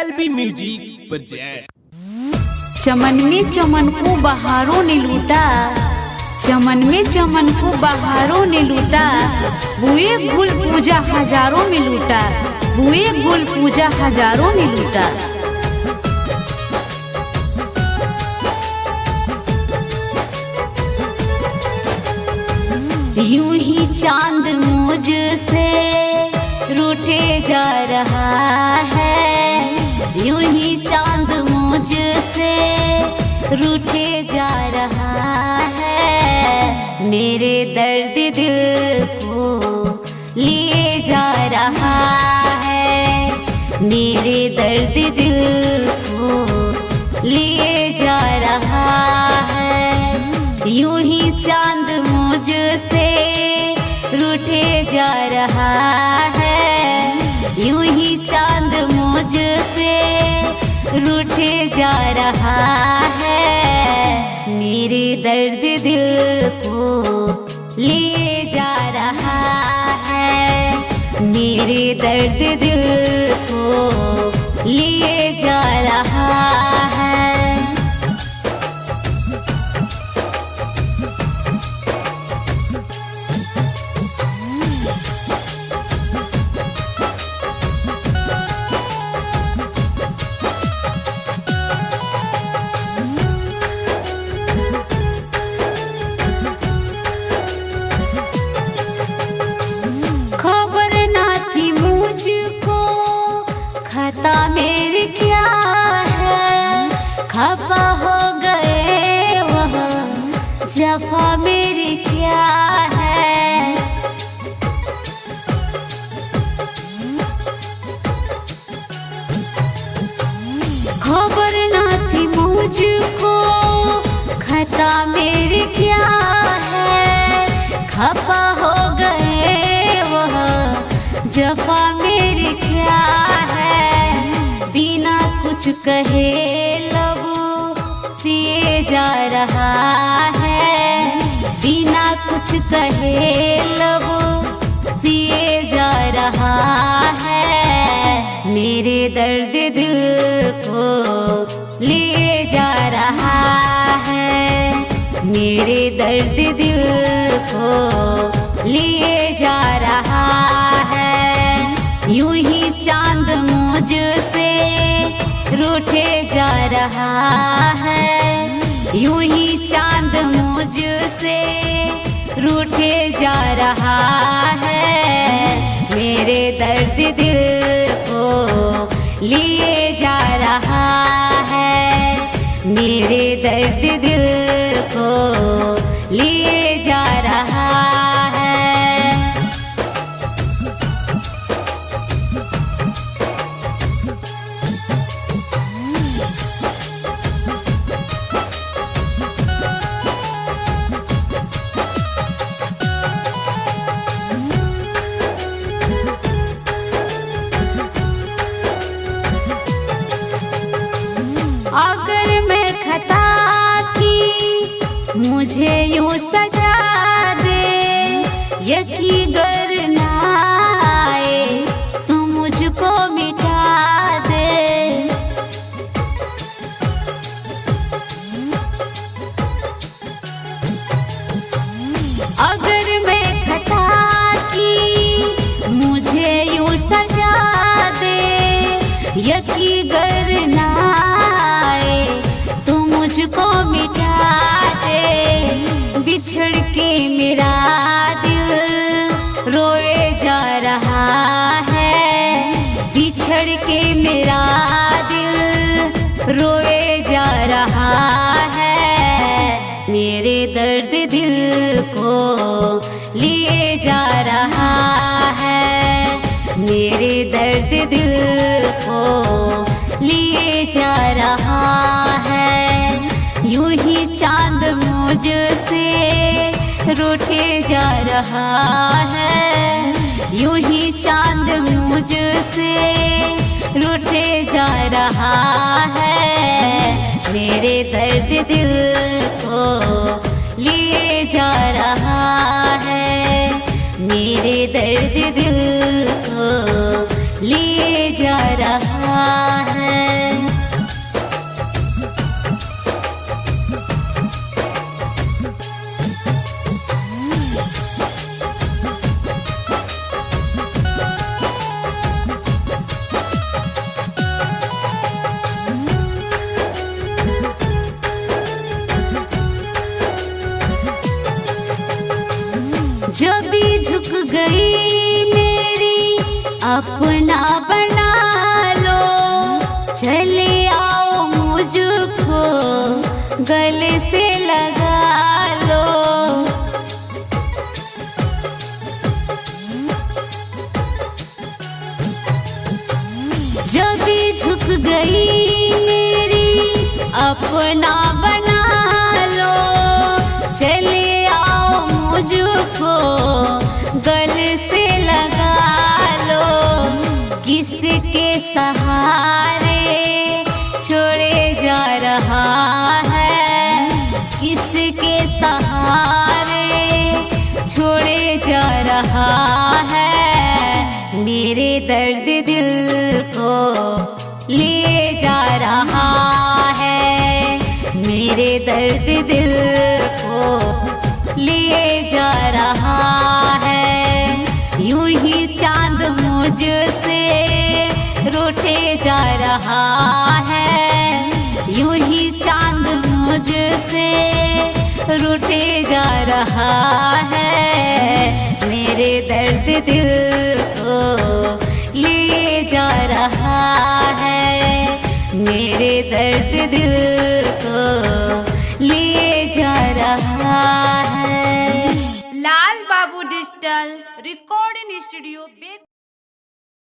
LB music present. चमन में चमन को बहारों ने लूटा, चमन में चमन को बहारों ने लूटा, बुए गुल पूजा हजारों में लूटा, बुए गुल पूजा हजारों ने लूटा। यूं ही चांद मुझ से रूठे जा रहा है, यूं ही चांद मुझ से रूठे जा रहा है, मेरे दर्द दिल को लिए जा रहा है, मेरे दर्द दिल को लिए जा रहा है। यूं ही चांद मुझ से रूठे जा रहा है, यूं ही चांद मुझ से रूठे जा रहा है, मेरे दर्द दिल को लिए जा रहा है, मेरे दर्द दिल को लिए जा रहा है। खता मेरी क्या है, खफा हो गए वह जफा मेरी क्या है। खबर ना थी मुझको खता मेरी क्या है, खफा हो गए वह जफा मेरी क्या है। बिना कुछ कहे लब सिए जा रहा है, बिना कुछ कहे लब सिए जा रहा है, मेरे दर्द दिल को लिए जा रहा है, मेरे दर्द दिल को लिए जा रहा है। यूं ही चांद मुझ से रूठे जा रहा है, यूं ही चांद मुझ से रूठे जा रहा है, मेरे दर्द दिल को लिए जा रहा है, मेरे दर्द दिल को लिए जा रहा है। अगर मैं खता की मुझे यूं सजा दे, यकी गर ना आए तो मुझको मिटा दे। अगर मैं खता की मुझे यूं सजा दे, यकी गर ना तो मुझको मिटा दे। बिछड़ के मेरा दिल रोए जा रहा है, बिछड़ के मेरा दिल रोए जा रहा है, मेरे दर्द दिल को लिए जा रहा है, मेरे दर्द दिल को लिए जा रहा है। यूं ही चांद मुझ से रूठे जा रहा है, यूं ही चांद मुझ से रूठे जा रहा है, मेरे दर्द दिल को लिए जा रहा है, मेरे दर्द दिल को लिए जा रहा है। गई मेरी अपना बना लो, चले आओ मुझको गले से लगा लो। जब भी झुक गई मेरी अपना बना लो, चले आओ मुझको गले से लगा लो। किसके सहारे छोड़े जा रहा है, किसके सहारे छोड़े जा रहा है। मेरे दर्द दिल को ले जा रहा है, मेरे दर्द दिल को ले जा रहा है। यूं ही चांद मुझसे रूठे जा रहा है, यूं ही चांद मुझसे रूठे जा रहा है। मेरे दर्द दिल को लिए जा रहा है, मेरे दर्द दिल को लिए जा रहा है। लाल बाबू डिजिटल रिकॉर्डिंग स्टूडियो।